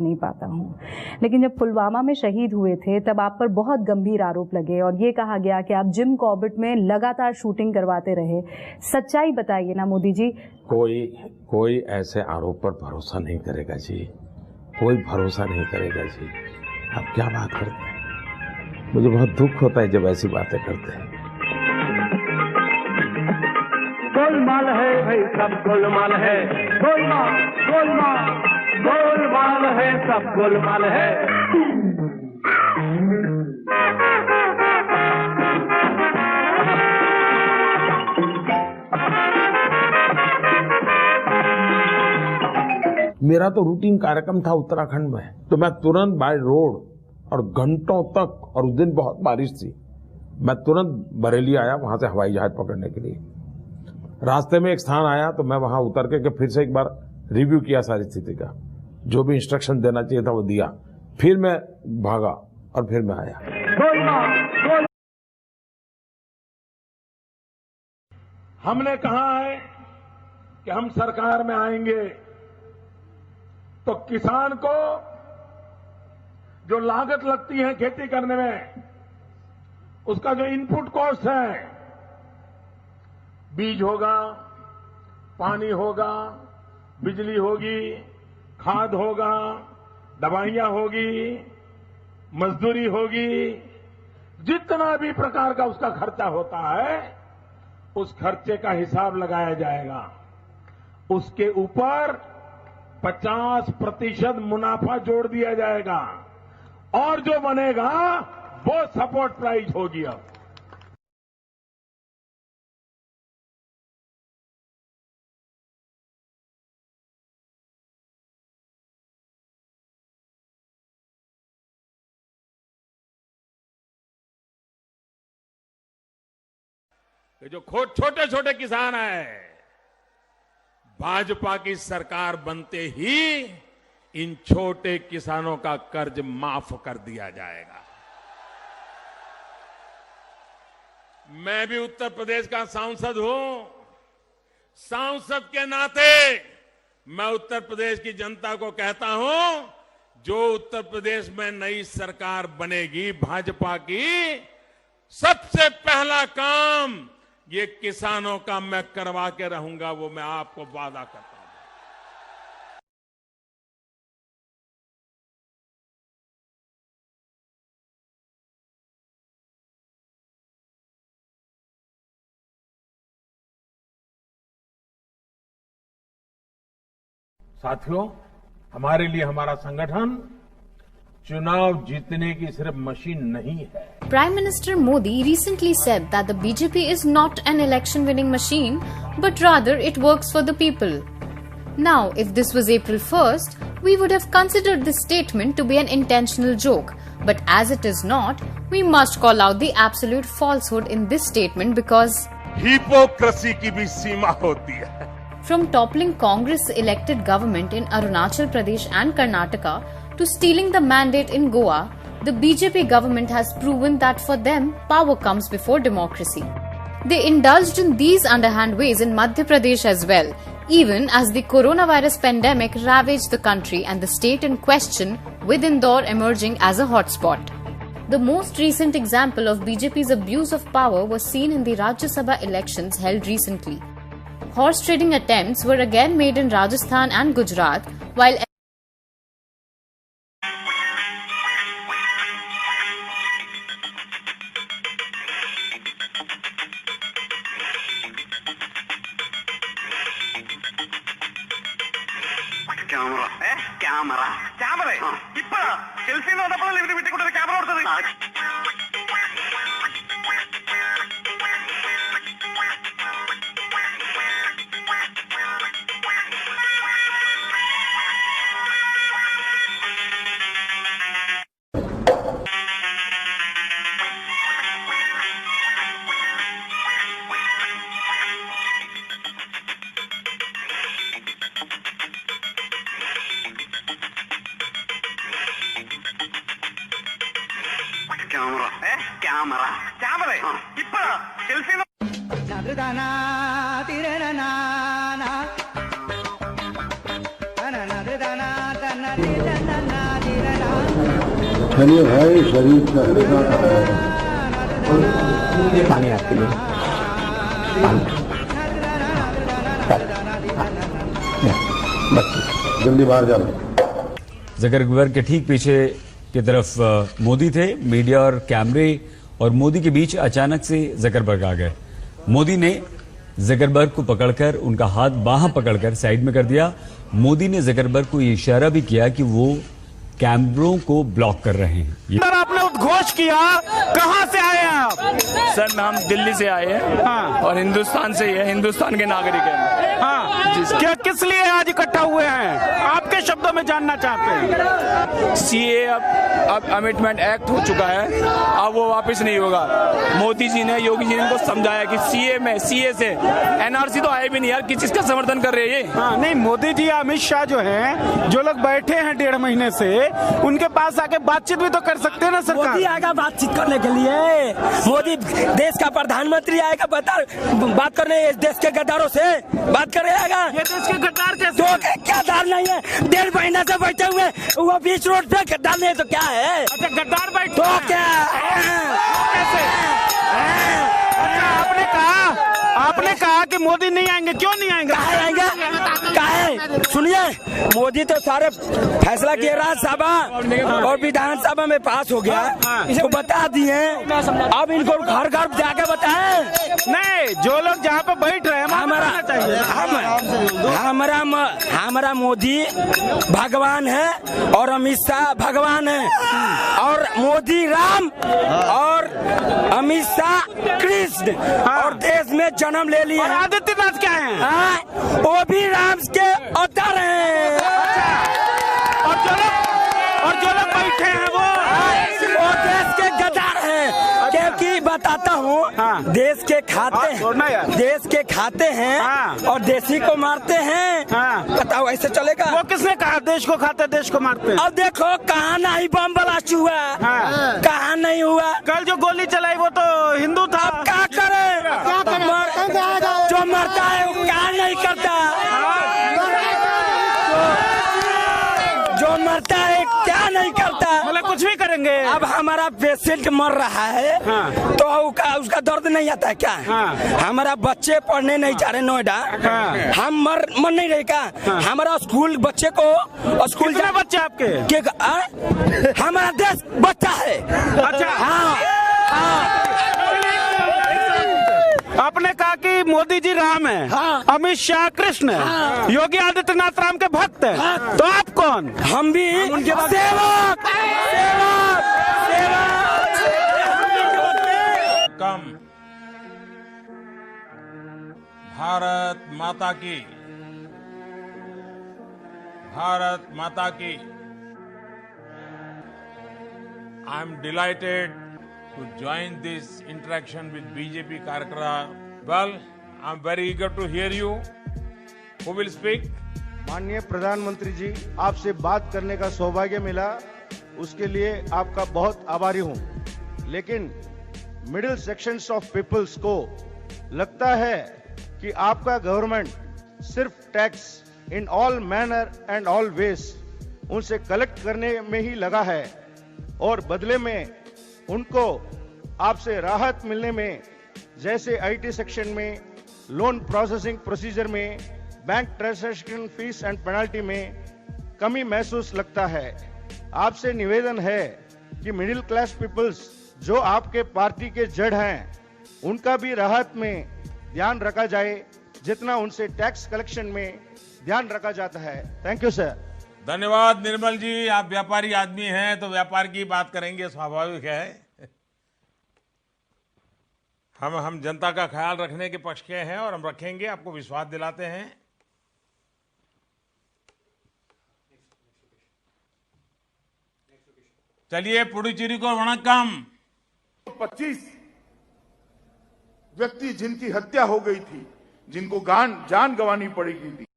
नहीं पाता हूँ। लेकिन जब पुलवामा में शहीद हुए थे तब आप पर बहुत गंभीर आरोप लगे और ये कहा गया कि आप जिम कॉर्बेट में लगातार शूटिंग करवाते रहे। सच्चाई बताइए ना मोदी जी। कोई ऐसे आरोप पर भरोसा नहीं करेगा जी, कोई भरोसा नहीं करेगा जी। आप क्या बात करते हैं? मुझे बहुत दुख होता है जब ऐसी बातें करते हैं। गोलमाल है भाई, सब गोलमाल है, गोलमाल गोलमाल गोलमाल है, सब गोलमाल है। मेरा तो रूटीन कार्यक्रम था उत्तराखंड में, तो मैं तुरंत बाय रोड और घंटों तक, और उस दिन बहुत बारिश थी, मैं तुरंत बरेली आया वहां से हवाई जहाज पकड़ने के लिए। रास्ते में एक स्थान आया तो मैं वहां उतर के फिर से एक बार रिव्यू किया सारी स्थिति का, जो भी इंस्ट्रक्शन देना चाहिए था वो दिया, फिर मैं भागा और फिर मैं आया। हमने कहा है कि हम सरकार में आएंगे तो किसान को जो लागत लगती है खेती करने में, उसका जो इनपुट कॉस्ट है, बीज होगा, पानी होगा, बिजली होगी, खाद होगा, दवाइयां होगी, मजदूरी होगी, जितना भी प्रकार का उसका खर्चा होता है, उस खर्चे का हिसाब लगाया जाएगा। उसके ऊपर 50% मुनाफा जोड़ दिया जाएगा और जो बनेगा वो सपोर्ट प्राइस होगी। अब जो छोटे छोटे किसान हैं, भाजपा की सरकार बनते ही इन छोटे किसानों का कर्ज माफ कर दिया जाएगा। मैं भी उत्तर प्रदेश का सांसद हूं। सांसद के नाते मैं उत्तर प्रदेश की जनता को कहता हूं, जो उत्तर प्रदेश में नई सरकार बनेगी भाजपा की, सबसे पहला काम ये किसानों का मैं करवा के रहूंगा, वो मैं आपको वादा करता हूं। साथियों, हमारे लिए हमारा संगठन चुनाव जीतने की सिर्फ मशीन नहीं है। Prime Minister Modi recently said that the BJP is not an election-winning machine, but rather it works for the people. Now, if this was April 1st, we would have considered this statement to be an intentional joke. But as it is not, we must call out the absolute falsehood in this statement because hypocrisy की भी सीमा होती है। From toppling Congress-elected government in Arunachal Pradesh and Karnataka to stealing the mandate in Goa, the BJP government has proven that for them, power comes before democracy. They indulged in these underhand ways in Madhya Pradesh as well, even as the coronavirus pandemic ravaged the country and the state in question, with Indore emerging as a hotspot. The most recent example of BJP's abuse of power was seen in the Rajya Sabha elections held recently. Horse trading attempts were again made in Rajasthan and Gujarat, while camera ഇപ്പൊ selfie വന്നപ്പോഴല്ലേ ഇവര് വീട്ടിൽ കൊണ്ടൊരു camera കൊടുത്തത്. Camera ഇപ്പൊ selfie na na na na na चलिए भाई, शरीर का हिस्सा है। पानी आपके लिए, बस जल्दी बाहर जाना। जकरबर्ग के ठीक पीछे की तरफ मोदी थे। मीडिया और कैमरे और मोदी के बीच अचानक से जकरबर्ग आ गए। मोदी ने जकरबर्ग को पकड़कर उनका हाथ बाहां पकड़कर साइड में कर दिया। मोदी ने जकरबर्ग को ये इशारा भी किया कि वो कैमरों को ब्लॉक कर रहे हैं। आपने उद्घोष किया, कहां से आए हैं आप? सर, हम दिल्ली से आए हैं। हाँ। और हिंदुस्तान से ही है, हिंदुस्तान के नागरिक हैं। हाँ। क्या किस लिए आज इकट्ठा हुए हैं, आपके शब्दों में जानना चाहते हैं? सीए अब अमेंडमेंट एक्ट हो चुका है, अब वो वापस नहीं होगा। मोदी जी ने, योगी जी ने इनको समझाया कि सीए से एनआरसी तो आए भी नहीं यार, किस चीज का समर्थन कर रहे हैं ये? हाँ, नहीं, मोदी जी, अमित शाह जो हैं, जो लोग बैठे हैं 1.5 महीने से, उनके पास आके बातचीत भी तो कर सकते हैं ना सरकार। मोदी आएगा बातचीत करने के लिए, मोदी देश का प्रधानमंत्री आएगा बात करने, देश के गद्दारों से बात करने आएगा। ये देश के गद्दार कैसे? तो क्या गद्दार नहीं है, 1.5 महीने से बैठे हुए, वो बीच रोड पे गद्दार नहीं है तो क्या है? अच्छा, गद्दार बैठे तो क्या कैसे? अच्छा, आपने कहा कि मोदी नहीं आएंगे, क्यों नहीं आएंगे? कहा आएंगे? सुनिए, मोदी तो सारे फैसला किए, राज्यसभा और विधानसभा में पास हो गया, इसको बता दिए, अब इनको घर घर जाके बताएं। नहीं, जो लोग जहाँ पे बैठ रहे हैं हमारा मोदी भगवान है और अमित शाह भगवान है, और मोदी राम और अमित शाह कृष्ण, और देश में जन्म ले लिए। और आदित्यनाथ क्या है? वो भी राम के अवतार हैं। और जो लोग बैठे हैं वो देश के गद्दार हैं। क्योंकि बताता हूँ, देश के खाते हैं और देशी को मारते हैं। बताओ, ऐसे चलेगा? वो किसने कहा देश को खाते, देश को मारते? अब देखो, कहाँ नहीं बम ब्लास्ट हुआ, कहाँ नहीं हुआ। कल जो गोली चलाई वो तो हिंदू था। अब क्या करे? जो मरता है वो क्या नहीं करता, जो मरता है क्या नहीं करता, मतलब कुछ भी करेंगे। अब हमारा पेशेंट मर रहा है, तो उसका दर्द नहीं आता है क्या? हमारा बच्चे पढ़ने नहीं जा रहे नोएडा, हम मर नहीं रहे क्या? हमारा स्कूल बच्चे को स्कूल कितने बच्चे आपके? हमारा देश बच्चा है। अच्छा, हाँ। आपने कहा कि मोदी जी राम है, अमित शाह कृष्ण है, योगी आदित्यनाथ राम के भक्त है, तो आप कौन? हम भी सेवक। कम भारत माता की, भारत माता की। I am delighted to join this interaction with BJP Karkara. Well, I am very eager to hear you. Who will speak? माननीय प्रधानमंत्री जी, आपसे बात करने का सौभाग्य मिला, उसके लिए आपका बहुत आभारी हूं। लेकिन मिडिल सेक्शंस ऑफ पीपल्स को लगता है कि आपका गवर्नमेंट सिर्फ tax in all manner and all ways उनसे कलेक्ट करने में ही लगा है, और बदले में उनको आपसे राहत मिलने में, जैसे आईटी सेक्शन में, लोन प्रोसेसिंग प्रोसीजर में, bank transaction fees and penalty में कमी महसूस लगता है। आपसे निवेदन है कि मिडिल क्लास पीपल्स जो आपके पार्टी के जड़ हैं, उनका भी राहत में ध्यान रखा जाए, जितना उनसे टैक्स कलेक्शन में ध्यान रखा जाता है। Thank you sir. धन्यवाद निर्मल जी, आप व्यापारी आदमी हैं तो व्यापार की बात करेंगे, स्वाभाविक है। हम जनता का ख्याल रखने के पक्ष के हैं और हम रखेंगे, आपको विश्वास दिलाते हैं। चलिए, पुडुचेरी को वणक्कम। 25 व्यक्ति जिनकी हत्या हो गई थी, जिनको जान गंवानी पड़ी थी।